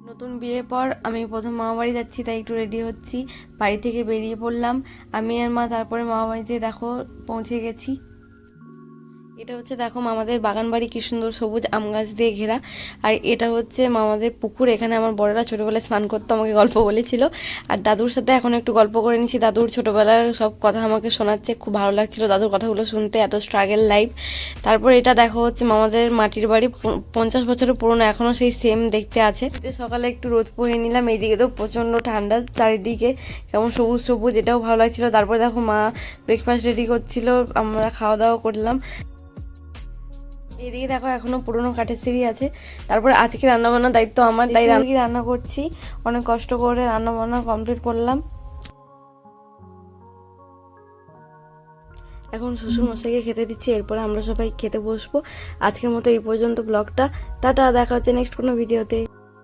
নতুন বিয়ের পর আমি প্রথম মামাবাড়ি যাচ্ছি, তাই একটু রেডি হচ্ছি। বাড়ি থেকে বেরিয়ে পড়লাম আমি আর মা। তারপরে মামাবাড়িতে দেখো পৌঁছে গেছি। এটা হচ্ছে দেখো মামাদের বাগান বাড়ি, কি সুন্দর সবুজ আম গাছ দিয়ে ঘেরা। আর এটা হচ্ছে মামাদের পুকুর, এখানে আমার বড়রা ছোটোবেলায় স্নান করতো, আমাকে গল্প বলেছিল। আর দাদুর সাথে এখন একটু গল্প করে নিচ্ছি, দাদুর ছোটোবেলার সব কথা আমাকে শোনাচ্ছে, খুব ভালো লাগছিল দাদুর কথাগুলো শুনতে, এত স্ট্রাগল লাইফ। তারপর এটা দেখো হচ্ছে মামাদের মাটির বাড়ি, 50 বছরের পুরনো, এখনও সেই সেম দেখতে আছে। সকালে একটু রোদ পোহে নিলাম, এইদিকে তো প্রচণ্ড ঠান্ডা চারিদিকে, কেমন সবুজ সবুজ, এটাও ভালো লাগছিল। তারপরে দেখো মা ব্রেকফাস্ট রেডি করছিল, আমরা খাওয়া দাওয়া করলাম। এদিকে দেখো এখনো পুরোনো কাঠের সিঁড়ি আছে। তারপরে আজকে রান্নাবান্নার দায়িত্ব আমার, তাই রান্না করছি, অনেক কষ্ট করে রান্নাবান্না কমপ্লিট করলাম। এখন শ্বশুর মশাইকে খেতে দিচ্ছি, এরপরে আমরা সবাই খেতে বসবো। আজকের মতো এই পর্যন্ত ব্লগটা, টাটা, দেখা হচ্ছে নেক্সট কোনো ভিডিওতে।